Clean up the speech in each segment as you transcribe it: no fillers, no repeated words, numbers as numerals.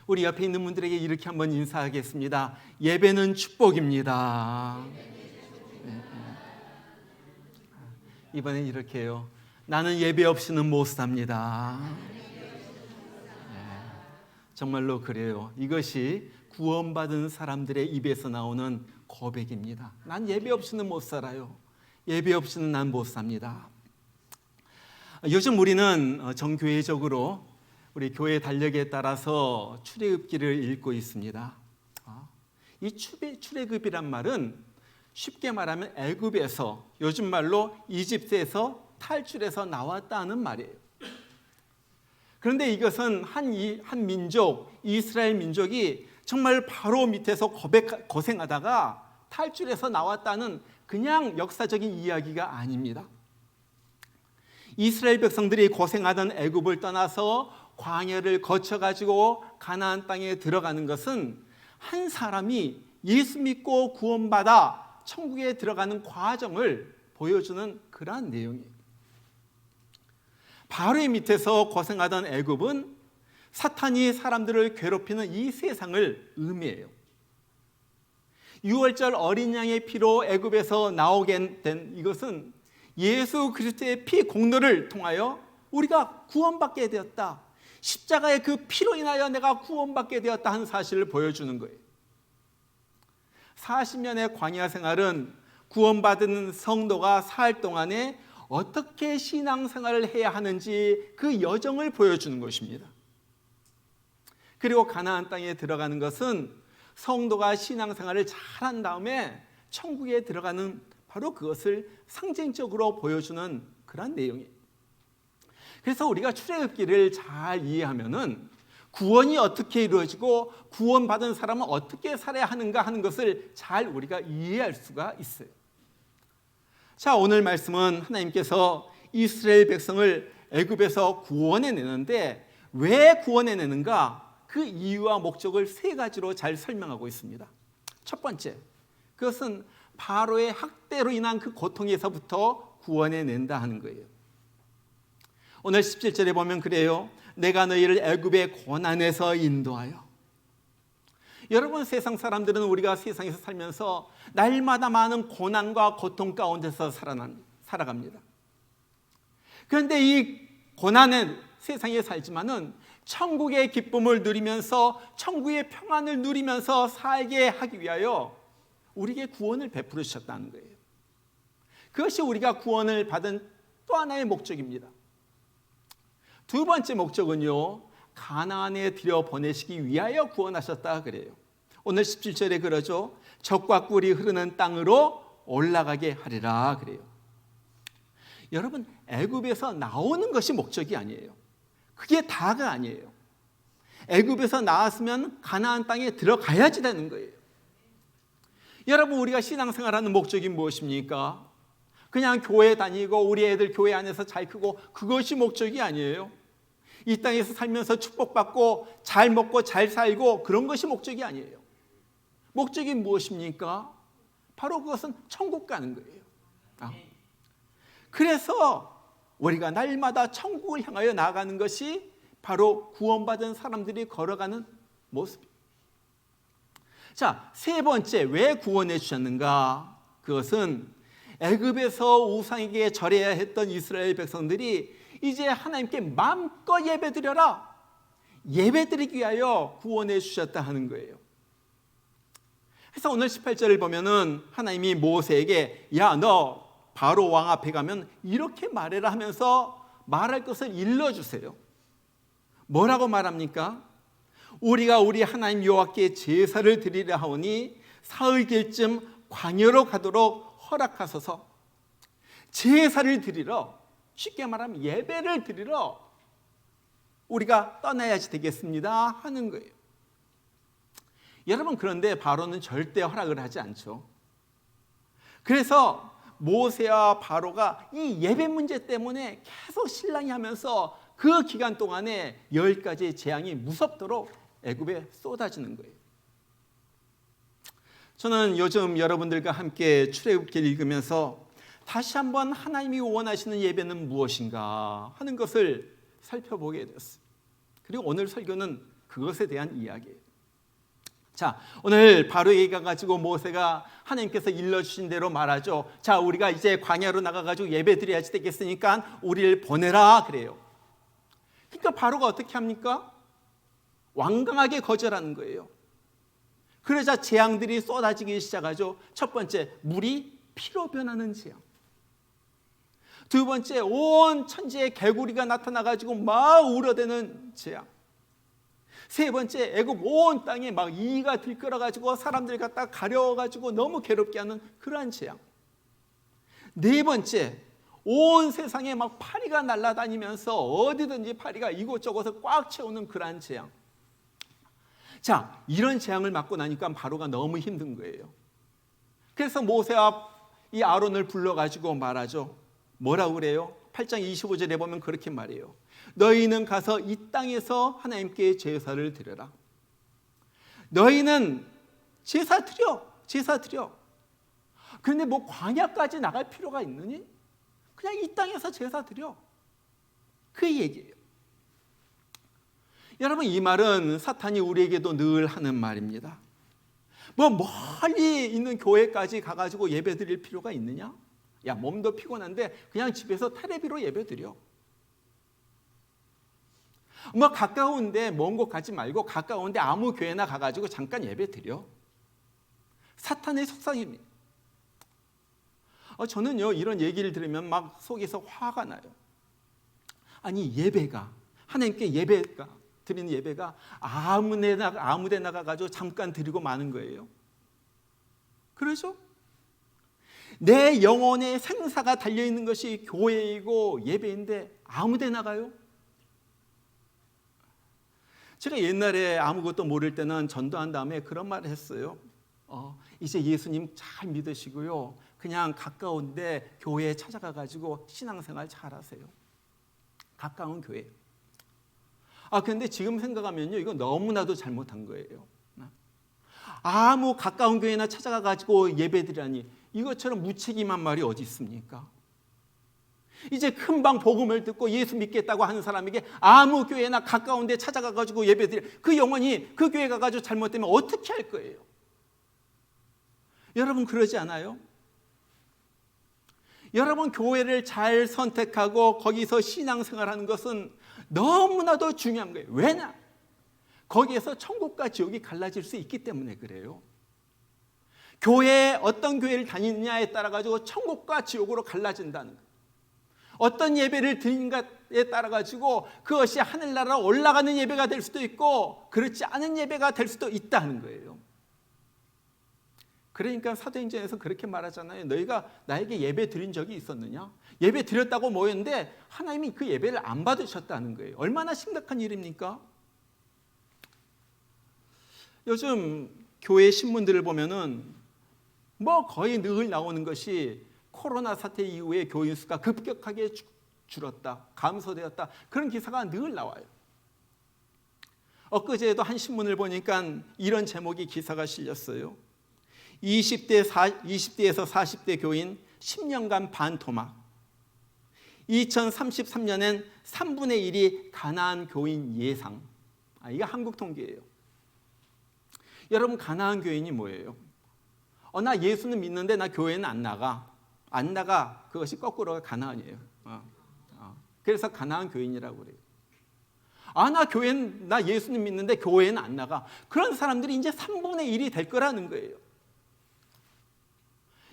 우리 옆에 있는 분들에게 이렇게 한번 인사하겠습니다. 예배는 축복입니다. 네. 이번엔 이렇게 해요. 나는 예배 없이는 못 삽니다. 네. 정말로 그래요. 이것이 구원받은 사람들의 입에서 나오는 고백입니다. 난 예배 없이는 못 살아요. 예배 없이는 난 못 삽니다. 요즘 우리는 정교회적으로 우리 교회 달력에 따라서 출애굽기를 읽고 있습니다. 이 출애굽이란 말은 쉽게 말하면 애굽에서, 요즘 말로 이집트에서 탈출해서 나왔다는 말이에요. 그런데 이것은 한 민족, 이스라엘 민족이 정말 바로 밑에서 고생하다가 탈출해서 나왔다는 그냥 역사적인 이야기가 아닙니다. 이스라엘 백성들이 고생하던 애굽을 떠나서 광야를 거쳐가지고 가나안 땅에 들어가는 것은 한 사람이 예수 믿고 구원받아 천국에 들어가는 과정을 보여주는 그러한 내용이에요. 바로의 밑에서 고생하던 애굽은 사탄이 사람들을 괴롭히는 이 세상을 의미해요. 6월절 어린 양의 피로 애굽에서 나오게 된 이것은 예수 그리스도의 피 공로를 통하여 우리가 구원받게 되었다. 십자가의 그 피로 인하여 내가 구원받게 되었다 하는 사실을 보여주는 거예요. 40년의 광야 생활은 구원받은 성도가 살 동안에 어떻게 신앙생활을 해야 하는지 그 여정을 보여주는 것입니다. 그리고 가나안 땅에 들어가는 것은 성도가 신앙생활을 잘한 다음에 천국에 들어가는 바로 그것을 상징적으로 보여주는 그런 내용이에요. 그래서 우리가 출애굽기를 잘 이해하면은 구원이 어떻게 이루어지고 구원받은 사람은 어떻게 살아야 하는가 하는 것을 잘 우리가 이해할 수가 있어요. 자, 오늘 말씀은 하나님께서 이스라엘 백성을 애굽에서 구원해내는데 왜 구원해내는가? 그 이유와 목적을 세 가지로 잘 설명하고 있습니다. 첫 번째, 그것은 바로의 학대로 인한 그 고통에서부터 구원해낸다 하는 거예요. 오늘 17절에 보면 그래요. 내가 너희를 애굽의 고난에서 인도하여. 여러분, 세상 사람들은 우리가 세상에서 살면서 날마다 많은 고난과 고통 가운데서 살아갑니다. 그런데 이 고난의 세상에 살지만은 천국의 기쁨을 누리면서 천국의 평안을 누리면서 살게 하기 위하여 우리에게 구원을 베풀어 주셨다는 거예요. 그것이 우리가 구원을 받은 또 하나의 목적입니다. 두 번째 목적은요, 가나안에 들여보내시기 위하여 구원하셨다 그래요. 오늘 17절에 그러죠. 젖과 꿀이 흐르는 땅으로 올라가게 하리라 그래요. 여러분, 애굽에서 나오는 것이 목적이 아니에요. 그게 다가 아니에요. 애굽에서 나왔으면 가나안 땅에 들어가야지 되는 거예요. 여러분, 우리가 신앙생활하는 목적이 무엇입니까? 그냥 교회 다니고 우리 애들 교회 안에서 잘 크고 그것이 목적이 아니에요. 이 땅에서 살면서 축복받고 잘 먹고 잘 살고 그런 것이 목적이 아니에요. 목적이 무엇입니까? 바로 그것은 천국 가는 거예요. 그래서 우리가 날마다 천국을 향하여 나아가는 것이 바로 구원받은 사람들이 걸어가는 모습입니다. 자, 세 번째, 왜 구원해 주셨는가? 그것은 애굽에서 우상에게 절해야 했던 이스라엘 백성들이 이제 하나님께 마음껏 예배드려라, 예배드리기 위하여 구원해 주셨다 하는 거예요. 그래서 오늘 18절을 보면은 하나님이 모세에게 야, 너 바로 왕 앞에 가면 이렇게 말해라 하면서 말할 것을 일러주세요. 뭐라고 말합니까? 우리가 우리 하나님 여호와께 제사를 드리려 하오니 사흘길쯤 광야로 가도록 허락하소서. 제사를 드리러, 쉽게 말하면 예배를 드리러 우리가 떠나야지 되겠습니다 하는 거예요. 여러분, 그런데 바로는 절대 허락을 하지 않죠. 그래서 모세와 바로가 이 예배 문제 때문에 계속 실랑이 하면서 그 기간 동안에 10가지의 재앙이 무섭도록 애굽에 쏟아지는 거예요. 저는 요즘 여러분들과 함께 출애굽기를 읽으면서 다시 한번 하나님이 원하시는 예배는 무엇인가 하는 것을 살펴보게 되었어요. 그리고 오늘 설교는 그것에 대한 이야기예요. 자, 오늘 바로에게 가가지고 모세가 하나님께서 일러주신 대로 말하죠. 자, 우리가 이제 광야로 나가가지고 예배 드려야지 되겠으니까 우리를 보내라 그래요. 그러니까 바로가 어떻게 합니까? 완강하게 거절하는 거예요. 그러자 재앙들이 쏟아지기 시작하죠. 첫 번째, 물이 피로 변하는 재앙. 두 번째, 온 천지에 개구리가 나타나가지고 막 울어대는 재앙. 세 번째, 애굽 온 땅에 막 이가 들끓어가지고 사람들 갖다 가려가지고 너무 괴롭게 하는 그러한 재앙. 네 번째, 온 세상에 막 파리가 날아다니면서 어디든지 파리가 이곳저곳을 꽉 채우는 그러한 재앙. 자, 이런 재앙을 맞고 나니까 바로가 너무 힘든 거예요. 그래서 모세와 이 아론을 불러가지고 말하죠. 뭐라고 그래요? 8장 25절에 보면 그렇게 말해요. 너희는 가서 이 땅에서 하나님께 제사를 드려라. 너희는 제사 드려. 그런데 뭐 광야까지 나갈 필요가 있느니? 그냥 이 땅에서 제사 드려. 그 얘기예요. 여러분, 이 말은 사탄이 우리에게도 늘 하는 말입니다. 뭐 멀리 있는 교회까지 가가지고 예배 드릴 필요가 있느냐? 야, 몸도 피곤한데 그냥 집에서 테레비로 예배 드려. 뭐 가까운데 먼 곳 가지 말고 가까운데 아무 교회나 가가지고 잠깐 예배 드려. 사탄의 속삭임입니다. 저는요, 이런 얘기를 들으면 막 속에서 화가 나요. 아니, 예배가, 하나님께 예배가 드리는 예배가 아무 데 나가가지고 잠깐 드리고 마는 거예요. 그러죠? 내 영혼의 생사가 달려있는 것이 교회이고 예배인데 아무 데 나가요? 제가 옛날에 아무것도 모를 때는 전도한 다음에 그런 말을 했어요. 이제 예수님 잘 믿으시고요, 그냥 가까운데 교회에 찾아가가지고 신앙생활 잘하세요. 가까운 교회. 그런데 지금 생각하면요, 이거 너무나도 잘못한 거예요. 아무 가까운 교회나 찾아가가지고 예배드리라니, 이것처럼 무책임한 말이 어디 있습니까? 이제 금방 복음을 듣고 예수 믿겠다고 하는 사람에게 아무 교회나 가까운 데 찾아가가지고 예배드려, 그 영혼이 그 교회 가가지고 잘못되면 어떻게 할 거예요? 여러분, 그러지 않아요? 여러분, 교회를 잘 선택하고 거기서 신앙생활하는 것은 너무나도 중요한 거예요. 왜냐? 거기에서 천국과 지옥이 갈라질 수 있기 때문에 그래요. 교회에 어떤 교회를 다니느냐에 따라 가지고 천국과 지옥으로 갈라진다는 거예요. 어떤 예배를 드리는가에 따라 가지고 그것이 하늘나라로 올라가는 예배가 될 수도 있고 그렇지 않은 예배가 될 수도 있다는 거예요. 그러니까 사도행전에서 그렇게 말하잖아요. 너희가 나에게 예배 드린 적이 있었느냐? 예배 드렸다고 모였는데 하나님이 그 예배를 안 받으셨다는 거예요. 얼마나 심각한 일입니까? 요즘 교회 신문들을 보면은 뭐 거의 늘 나오는 것이 코로나 사태 이후에 교인 수가 급격하게 줄었다, 감소되었다, 그런 기사가 늘 나와요. 엊그제도 한 신문을 보니까 이런 제목의 기사가 실렸어요. 20대에서 40대 교인 10년간 반토막. 2033년엔 3분의 1이 가나안 교인 예상. 이게 한국 통계예요. 여러분, 가나안 교인이 뭐예요? 나 예수는 믿는데 나 교회는 안 나가. 그것이 거꾸로 가나안이에요. 그래서 가나안 교인이라고 그래요. 나 예수는 믿는데 교회는 안 나가. 그런 사람들이 이제 3분의 1이 될 거라는 거예요.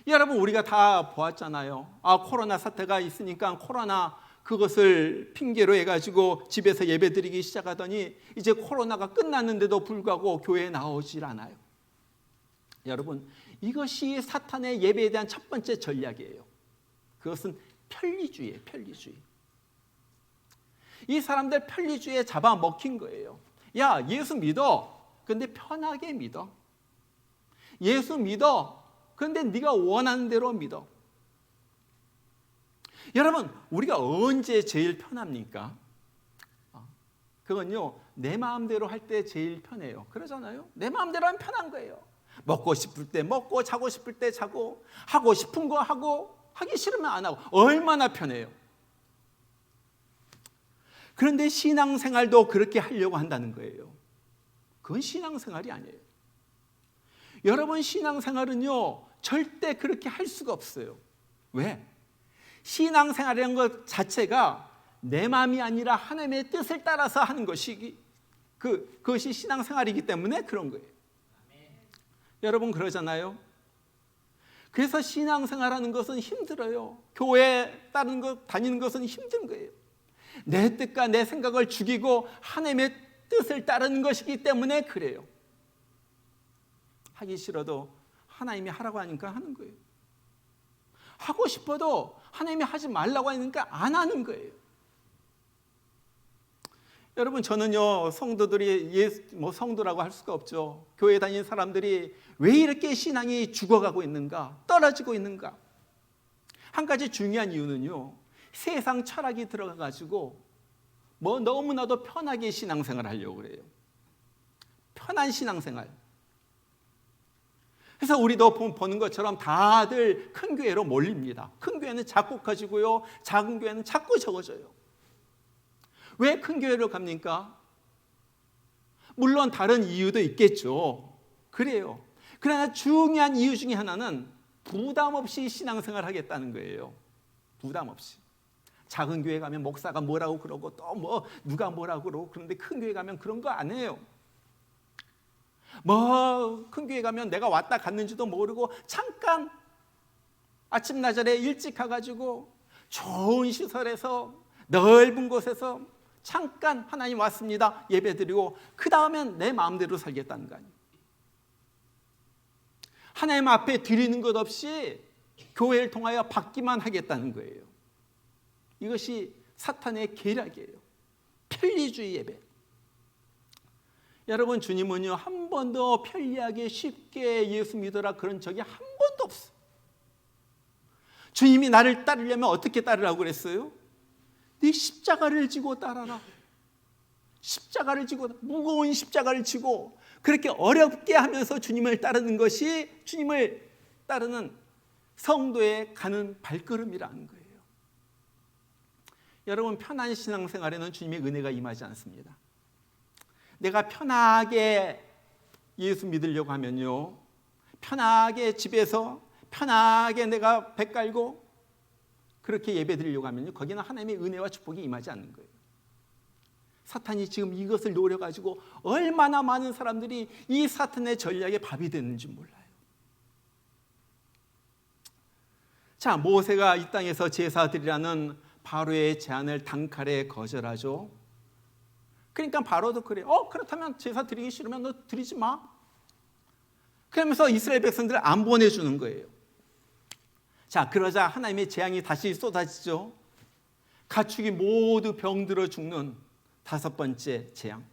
여러분, 우리가 다 보았잖아요. 코로나 사태가 있으니까 코로나 그것을 핑계로 해가지고 집에서 예배드리기 시작하더니 이제 코로나가 끝났는데도 불구하고 교회에 나오질 않아요. 여러분, 이것이 사탄의 예배에 대한 첫 번째 전략이에요. 그것은 편리주의예요. 편리주의. 이 사람들 편리주의에 잡아먹힌 거예요. 야, 예수 믿어. 근데 편하게 믿어. 예수 믿어. 그런데 네가 원하는 대로 믿어. 여러분, 우리가 언제 제일 편합니까? 그건요, 내 마음대로 할 때 제일 편해요. 그러잖아요. 내 마음대로 하면 편한 거예요. 먹고 싶을 때 먹고, 자고 싶을 때 자고, 하고 싶은 거 하고, 하기 싫으면 안 하고, 얼마나 편해요. 그런데 신앙생활도 그렇게 하려고 한다는 거예요. 그건 신앙생활이 아니에요. 여러분, 신앙생활은요 절대 그렇게 할 수가 없어요. 왜? 신앙생활이라는 것 자체가 내 마음이 아니라 하나님의 뜻을 따라서 하는 것이 그것이 신앙생활이기 때문에 그런 거예요. 여러분, 그러잖아요. 그래서 신앙생활하는 것은 힘들어요. 교회 다니는 것은 힘든 거예요. 내 뜻과 내 생각을 죽이고 하나님의 뜻을 따르는 것이기 때문에 그래요. 하기 싫어도 하나님이 하라고 하니까 하는 거예요. 하고 싶어도 하나님이 하지 말라고 하니까 안 하는 거예요. 여러분, 저는요 성도들이 성도라고 할 수가 없죠. 교회 다니는 사람들이 왜 이렇게 신앙이 죽어가고 있는가, 떨어지고 있는가? 한 가지 중요한 이유는요, 세상 철학이 들어가가지고 너무나도 편하게 신앙생활 하려고 그래요. 편한 신앙생활. 그래서 우리도 보는 것처럼 다들 큰 교회로 몰립니다. 큰 교회는 자꾸 커지고요, 작은 교회는 자꾸 적어져요. 왜 큰 교회로 갑니까? 물론 다른 이유도 있겠죠. 그래요. 그러나 중요한 이유 중에 하나는 부담 없이 신앙생활 하겠다는 거예요. 부담 없이. 작은 교회 가면 목사가 뭐라고 그러고 또 누가 뭐라고 그러고, 그런데 큰 교회 가면 그런 거 안 해요. 큰 교회 가면 내가 왔다 갔는지도 모르고 잠깐 아침 나절에 일찍 가가지고 좋은 시설에서 넓은 곳에서 잠깐 하나님 왔습니다 예배드리고 그 다음엔 내 마음대로 살겠다는 거 아니에요. 하나님 앞에 드리는 것 없이 교회를 통하여 받기만 하겠다는 거예요. 이것이 사탄의 계략이에요. 편리주의 예배. 여러분, 주님은요 한 번도 편리하게 쉽게 예수 믿어라 그런 적이 한 번도 없어요. 주님이 나를 따르려면 어떻게 따르라고 그랬어요? 네 십자가를 지고 따라라. 십자가를 지고, 무거운 십자가를 지고 그렇게 어렵게 하면서 주님을 따르는 것이 주님을 따르는 성도의 가는 발걸음이라는 거예요. 여러분, 편한 신앙생활에는 주님의 은혜가 임하지 않습니다. 내가 편하게 예수 믿으려고 하면요, 편하게 집에서 편하게 내가 배 깔고 그렇게 예배 드리려고 하면요, 거기는 하나님의 은혜와 축복이 임하지 않는 거예요. 사탄이 지금 이것을 노려가지고 얼마나 많은 사람들이 이 사탄의 전략에 밥이 됐는지 몰라요. 자, 모세가 이 땅에서 제사 드리라는 바로의 제안을 단칼에 거절하죠. 그러니까 바로도 그래요. 그렇다면 제사 드리기 싫으면 너 드리지 마. 그러면서 이스라엘 백성들을 안 보내주는 거예요. 자, 그러자 하나님의 재앙이 다시 쏟아지죠. 가축이 모두 병들어 죽는 5번째 재앙.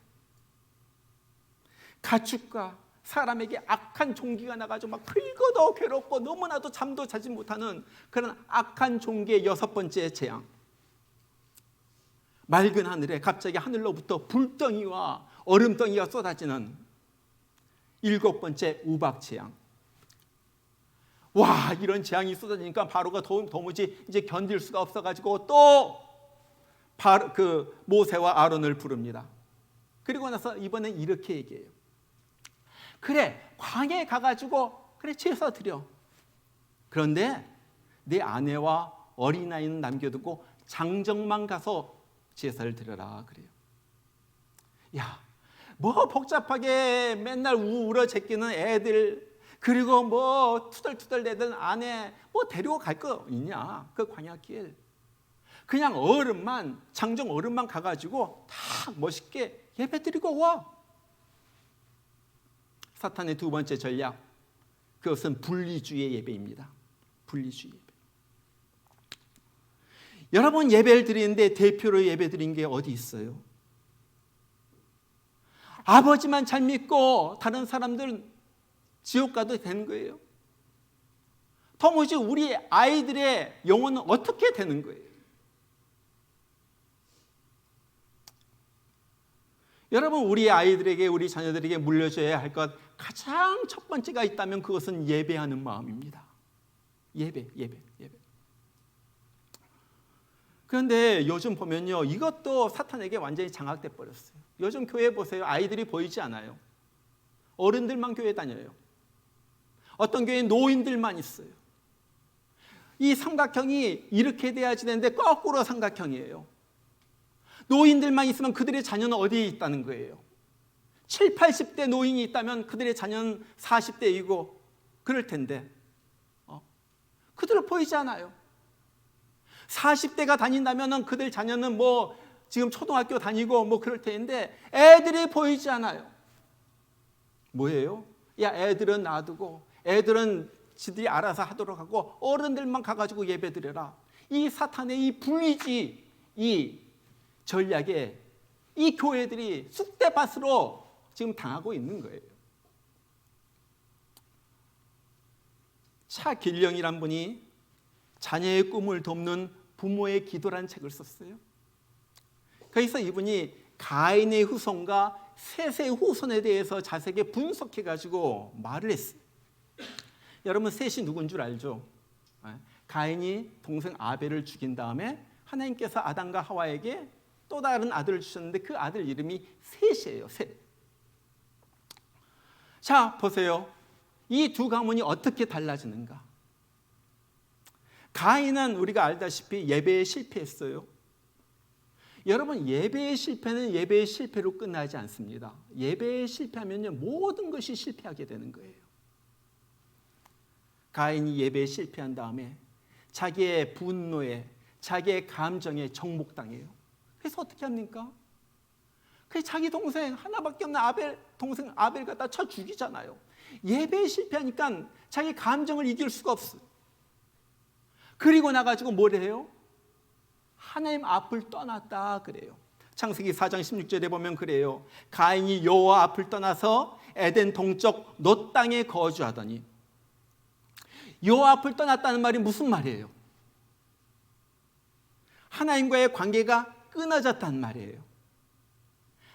가축과 사람에게 악한 종기가 나가지고 막 긁어도 괴롭고 너무나도 잠도 자지 못하는 그런 악한 종기의 6번째 재앙. 맑은 하늘에 갑자기 하늘로부터 불덩이와 얼음덩이가 쏟아지는 7번째 우박 재앙. 와, 이런 재앙이 쏟아지니까 바로가 도무지 이제 견딜 수가 없어가지고 또 모세와 아론을 부릅니다. 그리고 나서 이번엔 이렇게 얘기해요. 그래, 광야에 가가지고 그래 제사 드려. 그런데 내 아내와 어린아이는 남겨두고 장정만 가서 제사를 드려라 그래요. 야, 복잡하게 맨날 울어 제끼는 애들, 그리고 투덜투덜대던 아내 데리고 갈 거 있냐? 그 광야길. 그냥 장정 어른만 가가지고 다 멋있게 예배 드리고 와. 사탄의 2번째 전략, 그것은 분리주의 예배입니다. 분리주의 예배. 여러분, 예배를 드리는데 대표로 예배 드린 게 어디 있어요? 아버지만 잘 믿고 다른 사람들은 지옥 가도 되는 거예요? 도무지 우리 아이들의 영혼은 어떻게 되는 거예요? 여러분, 우리 아이들에게, 우리 자녀들에게 물려줘야 할 것 가장 첫 번째가 있다면 그것은 예배하는 마음입니다. 예배. 그런데 요즘 보면요, 이것도 사탄에게 완전히 장악돼 버렸어요. 요즘 교회 보세요. 아이들이 보이지 않아요. 어른들만 교회 다녀요. 어떤 교회는 노인들만 있어요. 이 삼각형이 이렇게 돼야지 되는데 거꾸로 삼각형이에요. 노인들만 있으면 그들의 자녀는 어디에 있다는 거예요? 7, 80대 노인이 있다면 그들의 자녀는 40대이고 그럴 텐데 그들은 보이지 않아요. 40대가 다닌다면 그들 자녀는 뭐 지금 초등학교 다니고 뭐 그럴 텐데 애들이 보이지 않아요. 뭐예요? 야, 애들은 놔두고 애들은 지들이 알아서 하도록 하고 어른들만 가가지고 예배드려라. 이 사탄의 이 분리주의, 이 전략에 이 교회들이 쑥대밭으로 지금 당하고 있는 거예요. 차길령이란 분이 자녀의 꿈을 돕는 부모의 기도란 책을 썼어요. 거기서 이분이 가인의 후손과 셋의 후손에 대해서 자세하게 분석해가지고 말을 했어요. 여러분, 셋이 누군 줄 알죠? 가인이 동생 아벨을 죽인 다음에 하나님께서 아담과 하와에게 또 다른 아들을 주셨는데 그 아들 이름이 셋이에요. 셋. 자, 보세요. 이 두 가문이 어떻게 달라지는가? 가인은 우리가 알다시피 예배에 실패했어요. 여러분, 예배의 실패는 예배의 실패로 끝나지 않습니다. 예배에 실패하면요, 모든 것이 실패하게 되는 거예요. 가인이 예배에 실패한 다음에 자기의 분노에, 자기의 감정에 정복당해요. 그래서 어떻게 합니까? 그래서 자기 동생 하나밖에 없는 동생 아벨 갖다 쳐 죽이잖아요. 예배에 실패하니까 자기 감정을 이길 수가 없어요. 그리고 나가지고 뭘 해요? 하나님 앞을 떠났다 그래요. 창세기 4장 16절에 보면 그래요. 가인이 여호와 앞을 떠나서 에덴 동쪽 놋 땅에 거주하더니. 여호와 앞을 떠났다는 말이 무슨 말이에요? 하나님과의 관계가 끊어졌다는 말이에요.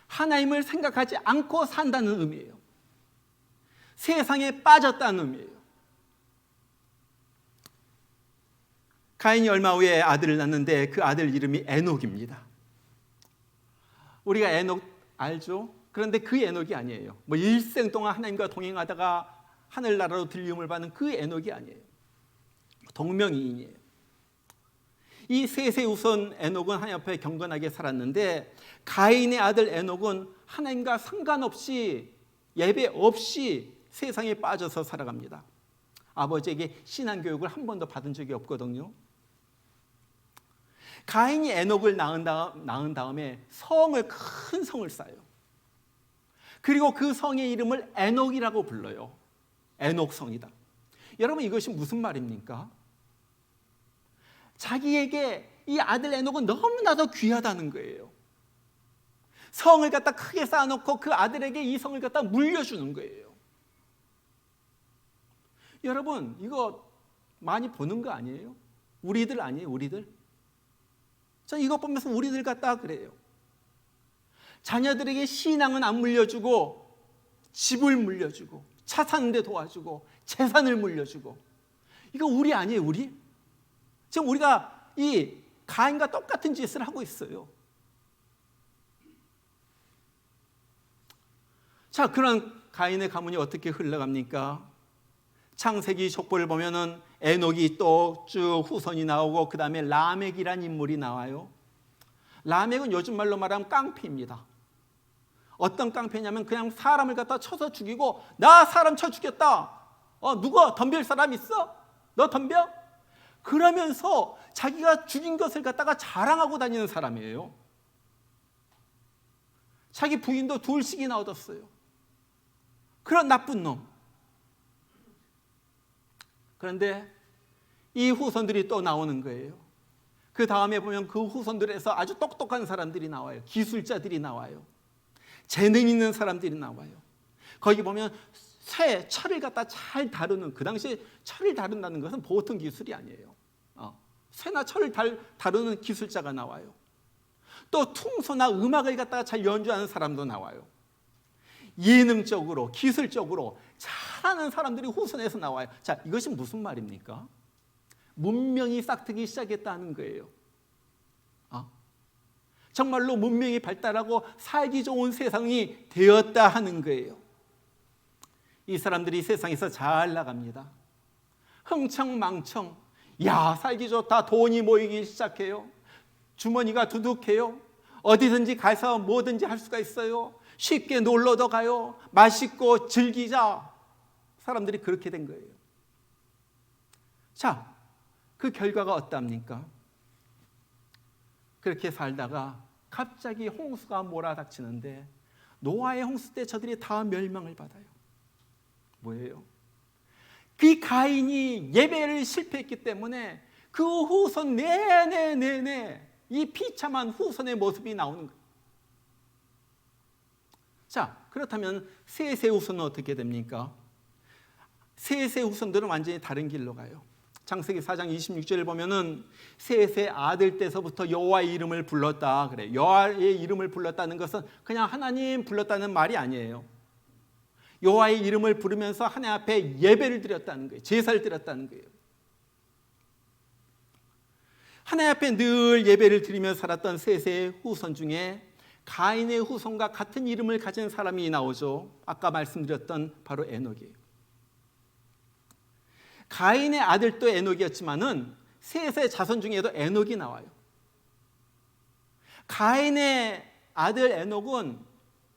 하나님을 생각하지 않고 산다는 의미예요. 세상에 빠졌다는 의미예요. 가인이 얼마 후에 아들을 낳는데 그 아들 이름이 에녹입니다. 우리가 에녹 알죠? 그런데 그 에녹이 아니에요. 뭐 일생 동안 하나님과 동행하다가 하늘나라로 들림을 받는 그 에녹이 아니에요. 동명이인이에요. 이 셋의 우선 에녹은 하나님 앞에 경건하게 살았는데 가인의 아들 에녹은 하나님과 상관없이 예배 없이 세상에 빠져서 살아갑니다. 아버지에게 신앙교육을 한 번도 받은 적이 없거든요. 가인이 에녹을 낳은 다음에 큰 성을 쌓아요. 그리고 그 성의 이름을 에녹이라고 불러요. 에녹성이다. 여러분, 이것이 무슨 말입니까? 자기에게 이 아들 에녹은 너무나도 귀하다는 거예요. 성을 갖다 크게 쌓아놓고 그 아들에게 이 성을 갖다 물려주는 거예요. 여러분, 이거 많이 보는 거 아니에요? 우리들 아니에요? 우리들? 전 이거 보면서 우리들 같다 그래요. 자녀들에게 신앙은 안 물려주고 집을 물려주고 차 사는 데 도와주고 재산을 물려주고, 이거 우리 아니에요? 우리? 지금 우리가 이 가인과 똑같은 짓을 하고 있어요. 자, 그런 가인의 가문이 어떻게 흘러갑니까? 창세기 족보를 보면은 에녹이 또 쭉 후손이 나오고 그 다음에 라멕이란 인물이 나와요. 라멕은 요즘 말로 말하면 깡패입니다. 어떤 깡패냐면 그냥 사람을 갖다 쳐서 죽이고, 나 사람 쳐 죽였다. 누가 덤빌 사람 있어? 너 덤벼? 그러면서 자기가 죽인 것을 갖다가 자랑하고 다니는 사람이에요. 자기 부인도 둘씩이나 얻었어요. 그런 나쁜 놈. 그런데 이 후손들이 또 나오는 거예요. 그 다음에 보면 그 후손들에서 아주 똑똑한 사람들이 나와요. 기술자들이 나와요. 재능 있는 사람들이 나와요. 거기 보면 철을 갖다 잘 다루는, 그 당시에 철을 다룬다는 것은 보통 기술이 아니에요. 쇠나 철을 다루는 기술자가 나와요. 또 퉁소나 음악을 갖다가 잘 연주하는 사람도 나와요. 예능적으로, 기술적으로 잘하는 사람들이 후손에서 나와요. 자, 이것이 무슨 말입니까? 문명이 싹트기 시작했다는 거예요. 정말로 문명이 발달하고 살기 좋은 세상이 되었다 하는 거예요. 이 사람들이 세상에서 잘 나갑니다. 흥청망청, 야, 살기 좋다. 돈이 모이기 시작해요. 주머니가 두둑해요. 어디든지 가서 뭐든지 할 수가 있어요. 쉽게 놀러도 가요. 맛있고 즐기자. 사람들이 그렇게 된 거예요. 자, 그 결과가 어떠합니까? 그렇게 살다가 갑자기 홍수가 몰아닥치는데 노아의 홍수 때 저들이 다 멸망을 받아요. 뭐예요? 그 가인이 예배를 실패했기 때문에 그 후손 내내 이 비참한 후손의 모습이 나오는 거예요. 자, 그렇다면 셋의 후손은 어떻게 됩니까? 셋의 후손들은 완전히 다른 길로 가요. 창세기 4장 26절을 보면은 셋의 아들 때서부터 여호와의 이름을 불렀다 그래. 여호와의 이름을 불렀다는 것은 그냥 하나님 불렀다는 말이 아니에요. 여호와의 이름을 부르면서 하나님 앞에 예배를 드렸다는 거예요. 제사를 드렸다는 거예요. 하나님 앞에 늘 예배를 드리며 살았던 셋의 후손 중에 가인의 후손과 같은 이름을 가진 사람이 나오죠. 아까 말씀드렸던 바로 에녹이에요. 가인의 아들도 에녹이었지만은 셋의 자손 중에도 에녹이 나와요. 가인의 아들 에녹은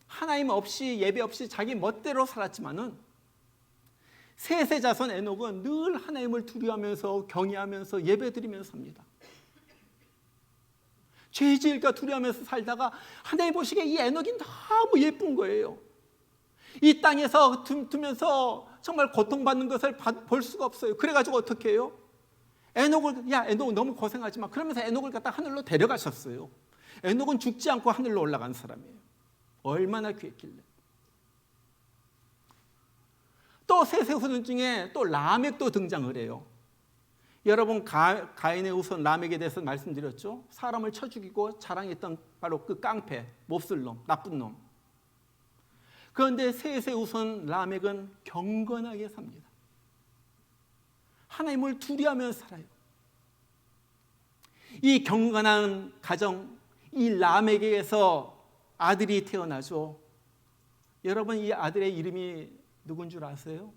하나님 없이 예배 없이 자기 멋대로 살았지만은 셋의 자손 에녹은 늘 하나님을 두려워하면서 경외하면서 예배드리면서 삽니다. 죄 지을까 두려워하면서 살다가 하나님 보시기에 이 에녹이 너무 예쁜 거예요. 이 땅에서 두면서 정말 고통받는 것을 볼 수가 없어요. 그래가지고 어떻게 해요? 에녹 너무 고생하지 마. 그러면서 에녹을 갖다 하늘로 데려가셨어요. 에녹은 죽지 않고 하늘로 올라간 사람이에요. 얼마나 귀했길래. 또 셋의 후손 중에 또 라멕도 등장을 해요. 여러분 가인의 후손 라멕에 대해서 말씀드렸죠. 사람을 쳐 죽이고 자랑했던 바로 그 깡패, 몹쓸 놈, 나쁜 놈. 그런데 셋의 후손 라멕은 경건하게 삽니다. 하나님을 두려워하면서 살아요. 이 경건한 가정, 이 라멕에게서 아들이 태어나죠. 여러분 이 아들의 이름이 누군 줄 아세요?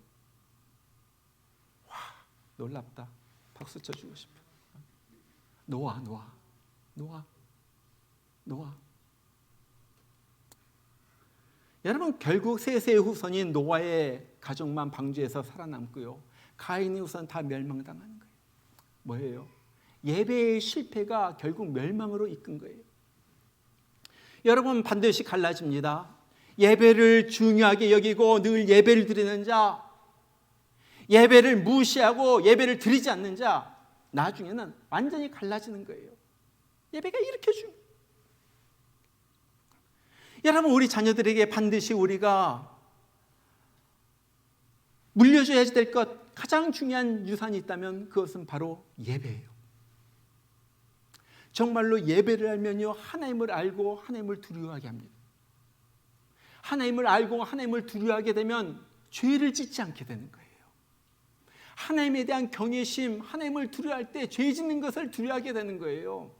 와, 놀랍다. 박수 쳐주고 싶어요. 노아. 여러분 결국 셋의 후손인 노아의 가족만 방주에서 살아남고요. 가인의 후손 다 멸망당하는 거예요. 뭐예요? 예배의 실패가 결국 멸망으로 이끈 거예요. 여러분 반드시 갈라집니다. 예배를 중요하게 여기고 늘 예배를 드리는 자, 예배를 무시하고 예배를 드리지 않는 자, 나중에는 완전히 갈라지는 거예요. 예배가 이렇게 중요해요. 여러분 우리 자녀들에게 반드시 우리가 물려줘야 될 것 가장 중요한 유산이 있다면 그것은 바로 예배예요. 정말로 예배를 알면요 하나님을 알고 하나님을 두려워하게 합니다. 하나님을 알고 하나님을 두려워하게 되면 죄를 짓지 않게 되는 거예요. 하나님에 대한 경외심, 하나님을 두려워할 때 죄 짓는 것을 두려워하게 되는 거예요.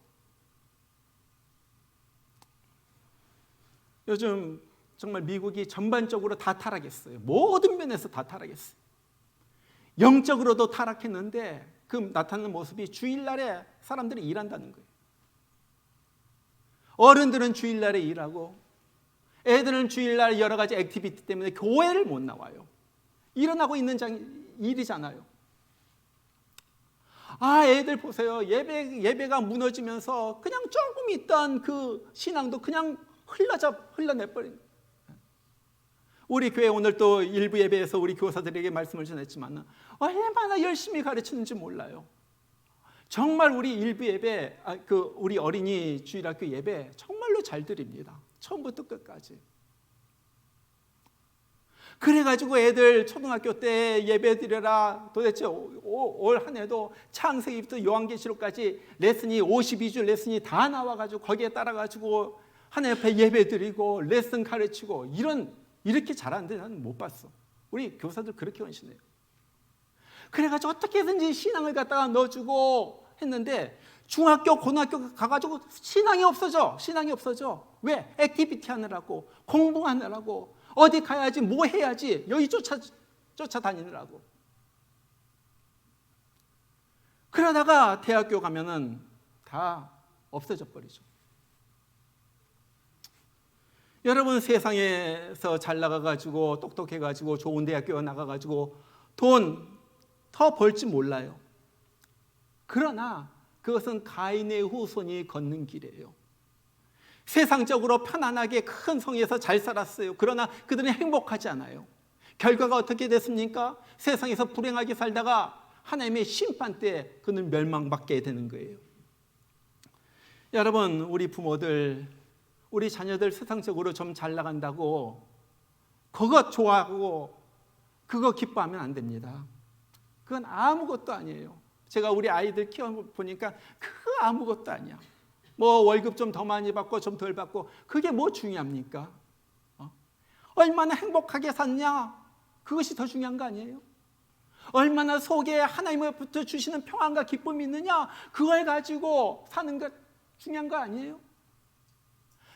요즘 정말 미국이 전반적으로 다 타락했어요. 모든 면에서 다 타락했어요. 영적으로도 타락했는데 그 나타나는 모습이 주일날에 사람들이 일한다는 거예요. 어른들은 주일날에 일하고 애들은 주일날 여러 가지 액티비티 때문에 교회를 못 나와요. 일어나고 있는 일이잖아요. 애들 보세요. 예배가 무너지면서 그냥 조금 있던 그 신앙도 그냥 흘러내버린. 우리 교회 오늘 또 일부 예배에서 우리 교사들에게 말씀을 전했지만 얼마나 열심히 가르치는지 몰라요. 정말 우리 일부 예배, 우리 어린이 주일학교 예배 정말로 잘 드립니다. 처음부터 끝까지. 그래가지고 애들 초등학교 때 예배 드려라. 도대체 올 한 해도 창세기부터 요한계시록까지 레슨이 52주 레슨이 다 나와가지고 거기에 따라가지고 하나님 앞에 예배 드리고 레슨 가르치고 이렇게 잘하는데 나는 못 봤어. 우리 교사들 그렇게 헌신해요. 그래가지고 어떻게든지 신앙을 갖다가 넣어주고 했는데 중학교, 고등학교 가가지고 신앙이 없어져. 왜? 액티비티 하느라고, 공부하느라고, 어디 가야지, 뭐 해야지, 여기조차 쫓아다니느라고. 그러다가 대학교 가면은 다 없어져 버리죠. 여러분, 세상에서 잘 나가가지고 똑똑해가지고 좋은 대학교 나가가지고 돈 더 벌지 몰라요. 그러나 그것은 가인의 후손이 걷는 길이에요. 세상적으로 편안하게 큰 성에서 잘 살았어요. 그러나 그들은 행복하지 않아요. 결과가 어떻게 됐습니까? 세상에서 불행하게 살다가 하나님의 심판 때 그는 멸망받게 되는 거예요. 여러분, 우리 부모들, 우리 자녀들 세상적으로 좀 잘 나간다고 그것 좋아하고 그거 기뻐하면 안 됩니다. 그건 아무것도 아니에요. 제가 우리 아이들 키워보니까 그거 아무것도 아니야. 뭐 월급 좀 더 많이 받고 좀 덜 받고 그게 뭐 중요합니까? 얼마나 행복하게 샀냐? 그것이 더 중요한 거 아니에요? 얼마나 속에 하나님으로부터 주시는 평안과 기쁨이 있느냐? 그걸 가지고 사는 것 중요한 거 아니에요?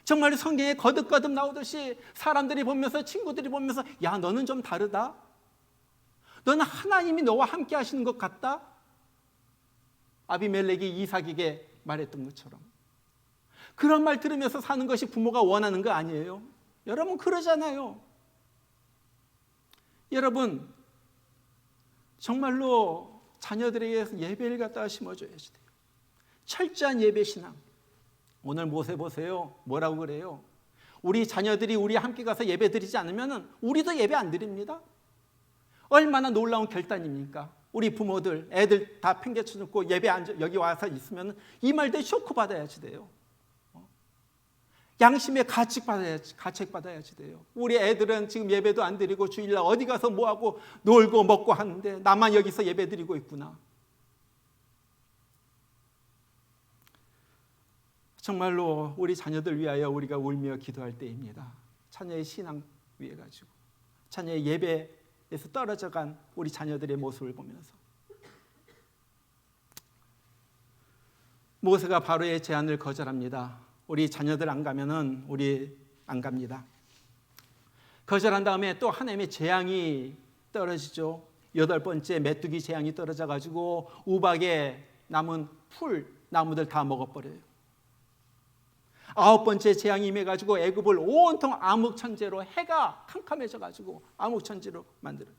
정말 성경에 거듭거듭 나오듯이 사람들이 보면서, 친구들이 보면서, 야, 너는 좀 다르다? 너는 하나님이 너와 함께 하시는 것 같다? 아비멜렉이 이삭에게 말했던 것처럼. 그런 말 들으면서 사는 것이 부모가 원하는 거 아니에요? 여러분, 그러잖아요. 여러분, 정말로 자녀들에게 예배를 갖다가 심어줘야지 돼요. 철저한 예배 신앙. 오늘 모세 보세요. 뭐라고 그래요? 우리 자녀들이 우리 함께 가서 예배 드리지 않으면 우리도 예배 안 드립니다. 얼마나 놀라운 결단입니까? 우리 부모들, 애들 다 팽개쳐놓고 예배 여기 와서 있으면 이 말들 쇼크 받아야지 돼요. 양심의 가책 받아야지 돼요. 우리 애들은 지금 예배도 안 드리고 주일날 어디 가서 뭐하고 놀고 먹고 하는데 나만 여기서 예배 드리고 있구나. 정말로 우리 자녀들 위하여 우리가 울며 기도할 때입니다. 자녀의 신앙 위해 가지고, 자녀의 예배에서 떨어져간 우리 자녀들의 모습을 보면서. 모세가 바로의 제안을 거절합니다. 우리 자녀들 안 가면은 우리 안 갑니다. 거절한 다음에 또 하나님의 재앙이 떨어지죠. 8번째 메뚜기 재앙이 떨어져 가지고 우박에 남은 풀 나무들 다 먹어버려요. 9번째 재앙이 임해가지고 애굽을 온통 암흑천재로, 해가 캄캄해져가지고 암흑천재로 만들어요.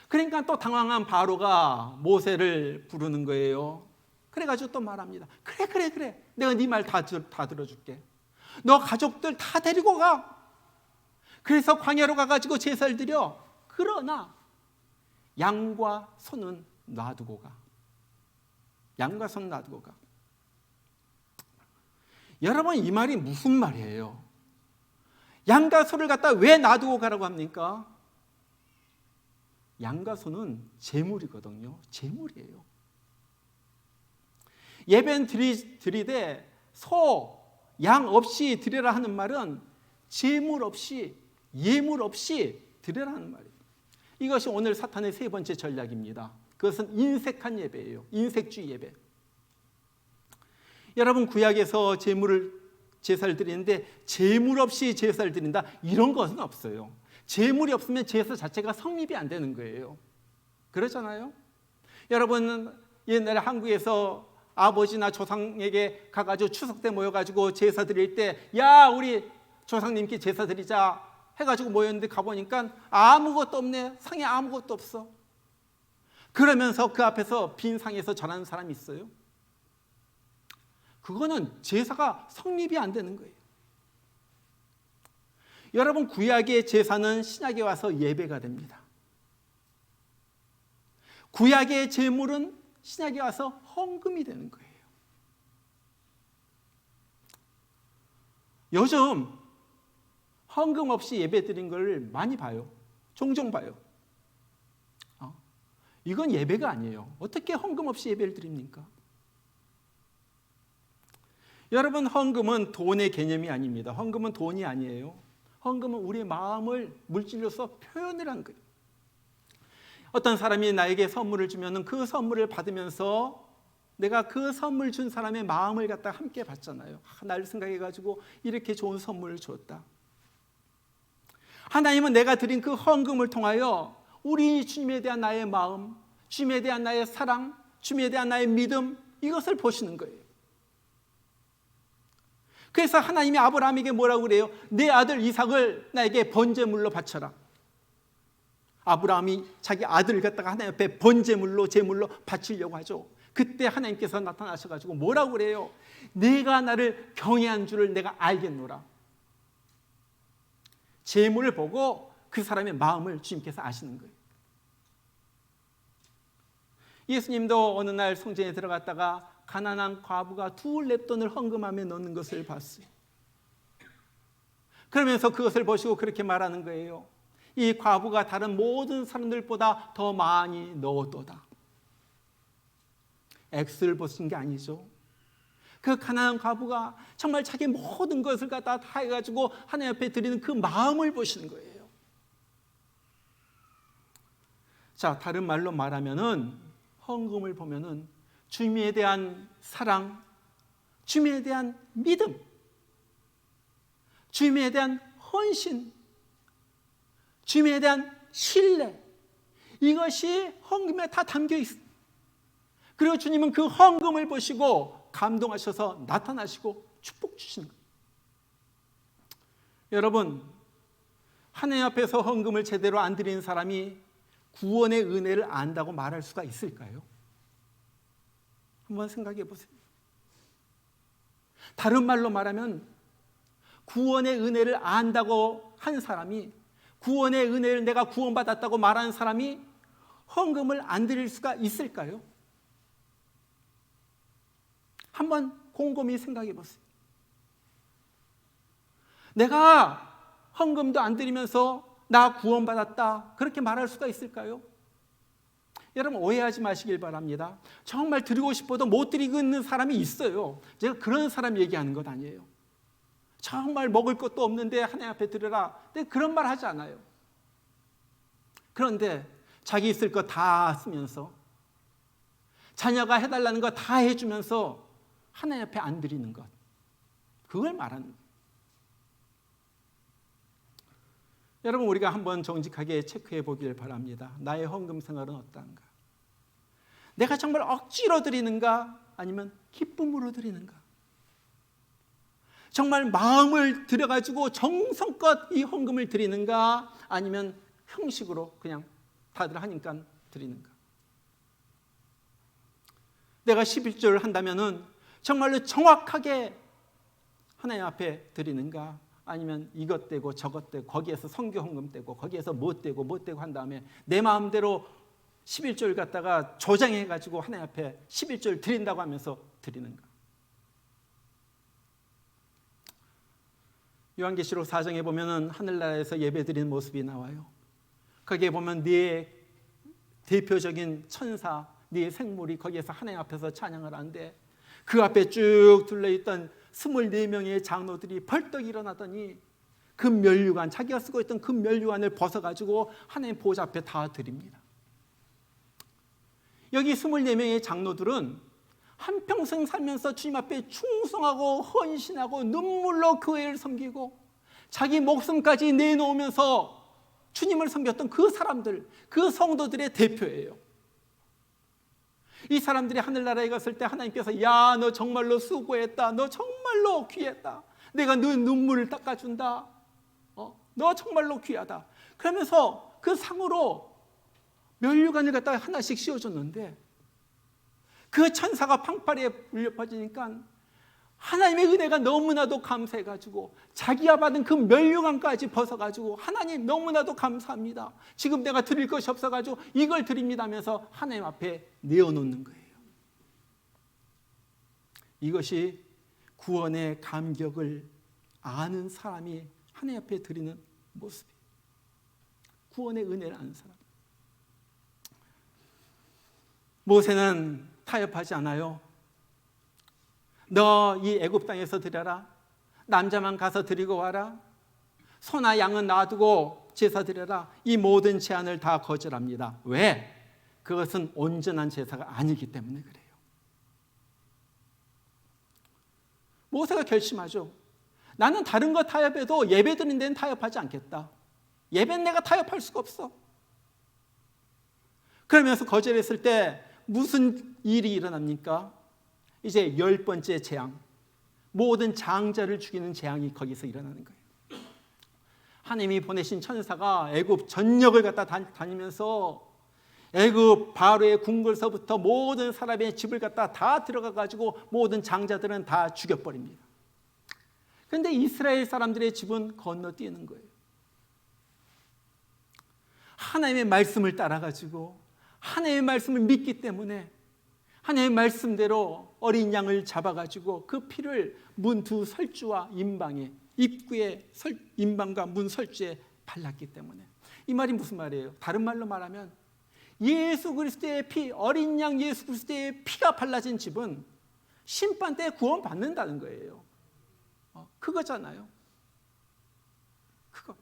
그러니까 또 당황한 바로가 모세를 부르는 거예요. 그래가지고 또 말합니다. 그래. 내가 네 말 다 들어줄게. 너 가족들 다 데리고 가. 그래서 광야로 가가지고 제사를 드려. 그러나 양과 소는 놔두고 가. 양과 소는 놔두고 가. 여러분, 이 말이 무슨 말이에요? 양과 소를 갖다 왜 놔두고 가라고 합니까? 양과 소는 제물이거든요. 제물이에요. 예배는 드리되 소, 양 없이 드리라 하는 말은 제물 없이, 예물 없이 드리라 하는 말이에요. 이것이 오늘 사탄의 세 번째 전략입니다. 그것은 인색한 예배예요. 인색주의 예배. 여러분, 구약에서 제사를 드리는데 제물 없이 제사를 드린다, 이런 것은 없어요. 제물이 없으면 제사 자체가 성립이 안 되는 거예요. 그렇잖아요. 여러분, 옛날에 한국에서 아버지나 조상에게 가가지고 추석 때 모여가지고 제사 드릴 때, 야, 우리 조상님께 제사 드리자 해가지고 모였는데 가보니까 아무것도 없네. 상에 아무것도 없어. 그러면서 그 앞에서 빈 상에서 전하는 사람이 있어요. 그거는 제사가 성립이 안 되는 거예요. 여러분, 구약의 제사는 신약에 와서 예배가 됩니다. 구약의 제물은 신약에 와서 헌금이 되는 거예요. 요즘 헌금 없이 예배 드린 걸 많이 봐요. 종종 봐요. 이건 예배가 아니에요. 어떻게 헌금 없이 예배를 드립니까? 여러분, 헌금은 돈의 개념이 아닙니다. 헌금은 돈이 아니에요. 헌금은 우리의 마음을 물질로서 표현을 한 거예요. 어떤 사람이 나에게 선물을 주면 그 선물을 받으면서 내가 그 선물 준 사람의 마음을 갖다 함께 받잖아요. 나를 생각해가지고 이렇게 좋은 선물을 줬다. 하나님은 내가 드린 그 헌금을 통하여 우리 주님에 대한 나의 마음, 주님에 대한 나의 사랑, 주님에 대한 나의 믿음, 이것을 보시는 거예요. 그래서 하나님이 아브라함에게 뭐라고 그래요? 내 아들 이삭을 나에게 번제물로 바쳐라. 아브라함이 자기 아들을 갖다가 하나님 앞에 번제물로, 제물로 바치려고 하죠. 그때 하나님께서 나타나셔가지고 뭐라고 그래요? 내가 나를 경외한 줄을 내가 알겠노라. 제물을 보고 그 사람의 마음을 주님께서 아시는 거예요. 예수님도 어느 날 성전에 들어갔다가 가난한 과부가 2 렙돈을 헌금함에 넣는 것을 봤어요. 그러면서 그것을 보시고 그렇게 말하는 거예요. 이 과부가 다른 모든 사람들보다 더 많이 넣었도다. 액수를 보신 게 아니죠. 그 가난한 과부가 정말 자기 모든 것을 갖다 다 해가지고 하나님 앞에 드리는 그 마음을 보시는 거예요. 자, 다른 말로 말하면은 헌금을 보면은 주님에 대한 사랑, 주님에 대한 믿음, 주님에 대한 헌신, 주님에 대한 신뢰, 이것이 헌금에 다 담겨 있습니다. 그리고 주님은 그 헌금을 보시고 감동하셔서 나타나시고 축복 주시는 거예요. 여러분, 하나님 앞에서 헌금을 제대로 안 드리는 사람이 구원의 은혜를 안다고 말할 수가 있을까요? 한번 생각해 보세요. 다른 말로 말하면 구원의 은혜를 안다고 한 사람이, 구원의 은혜를 내가 구원받았다고 말하는 사람이 헌금을 안 드릴 수가 있을까요? 한번 곰곰이 생각해 보세요. 내가 헌금도 안 드리면서 나 구원받았다, 그렇게 말할 수가 있을까요? 여러분, 오해하지 마시길 바랍니다. 정말 드리고 싶어도 못 드리고 있는 사람이 있어요. 제가 그런 사람 얘기하는 것 아니에요. 정말 먹을 것도 없는데 하나님 앞에 드려라, 근데 그런 말 하지 않아요. 그런데 자기 있을 거 다 쓰면서, 자녀가 해달라는 거 다 해주면서 하나님 앞에 안 드리는 것, 그걸 말하는 거예요. 여러분, 우리가 한번 정직하게 체크해 보길 바랍니다. 나의 헌금 생활은 어떠한가? 내가 정말 억지로 드리는가? 아니면 기쁨으로 드리는가? 정말 마음을 들여가지고 정성껏 이 헌금을 드리는가? 아니면 형식으로 그냥 다들 하니까 드리는가? 내가 11조를 한다면은 정말로 정확하게 하나님 앞에 드리는가? 아니면 이것 떼고 저것 떼고 거기에서 선교 헌금 떼고 거기에서 못 떼고 한 다음에 내 마음대로 11조를 갖다가 조장해가지고 하나님 앞에 11조를 드린다고 하면서 드리는가? 요한계시록 4장에 보면은 하늘나라에서 예배 드리는 모습이 나와요. 거기에 보면 네 대표적인 천사, 네 생물이 거기에서 하나님 앞에서 찬양을 하는데, 그 앞에 쭉 둘러있던 24명의 장로들이 벌떡 일어나더니 그 면류관, 자기가 쓰고 있던 그 면류관을 벗어가지고 하나님 보좌 앞에 다 드립니다. 여기 24명의 장로들은 한평생 살면서 주님 앞에 충성하고 헌신하고 눈물로 교회를 섬기고 자기 목숨까지 내놓으면서 주님을 섬겼던 그 사람들, 그 성도들의 대표예요. 이 사람들이 하늘나라에 갔을 때 하나님께서 야, 너 정말로 수고했다, 너 정말로 귀했다, 내가 너 눈물을 닦아준다, 너 정말로 귀하다, 그러면서 그 상으로 면류관을 갖다가 하나씩 씌워줬는데, 그 천사가 팡파리에 울려 퍼지니까 하나님의 은혜가 너무나도 감사해가지고 자기가 받은 그 면류관까지 벗어가지고 하나님 너무나도 감사합니다, 지금 내가 드릴 것이 없어가지고 이걸 드립니다 하면서 하나님 앞에 내어놓는 거예요. 이것이 구원의 감격을 아는 사람이 하나님 앞에 드리는 모습이에요. 구원의 은혜를 아는 사람. 모세는 타협하지 않아요. 너 이 애굽 땅에서 드려라, 남자만 가서 드리고 와라, 소나 양은 놔두고 제사 드려라, 이 모든 제안을 다 거절합니다. 왜? 그것은 온전한 제사가 아니기 때문에 그래요. 모세가 결심하죠. 나는 다른 거 타협해도 예배 드리는 데는 타협하지 않겠다. 예배는 내가 타협할 수가 없어. 그러면서 거절했을 때 무슨 일이 일어납니까? 이제 10번째 재앙, 모든 장자를 죽이는 재앙이 거기서 일어나는 거예요. 하나님이 보내신 천사가 애굽 전역을 갖다 다니면서 애굽 바로의 궁궐서부터 모든 사람의 집을 갖다 다 들어가 가지고 모든 장자들은 다 죽여버립니다. 그런데 이스라엘 사람들의 집은 건너뛰는 거예요. 하나님의 말씀을 따라 가지고 하나님의 말씀을 믿기 때문에 하나님의 말씀대로 어린 양을 잡아 가지고 그 피를 문 두 설주와 임방에, 입구에 임방과 문 설주에 발랐기 때문에. 이 말이 무슨 말이에요? 다른 말로 말하면 예수 그리스도의 피, 어린 양 예수 그리스도의 피가 발라진 집은 심판 때 구원 받는다는 거예요. 그거잖아요. 그거.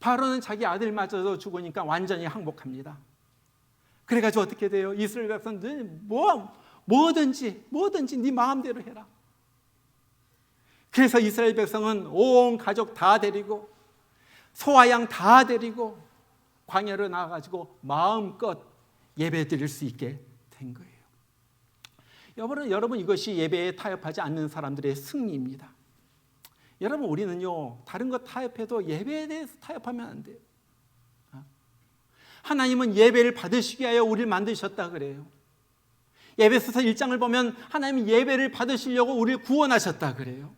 바로는 자기 아들마저도 죽으니까 완전히 항복합니다. 그래가지고 어떻게 돼요? 이스라엘 백성들은 뭐든지 네 마음대로 해라. 그래서 이스라엘 백성은 온 가족 다 데리고 소와 양 다 데리고 광야로 나가가지고 마음껏 예배 드릴 수 있게 된 거예요. 여러분 이것이 예배에 타협하지 않는 사람들의 승리입니다. 여러분 우리는요 다른 것 타협해도 예배에 대해서 타협하면 안 돼요. 하나님은 예배를 받으시기 위하여 우리를 만드셨다 그래요. 에베소서 1장을 보면 하나님은 예배를 받으시려고 우리를 구원하셨다 그래요.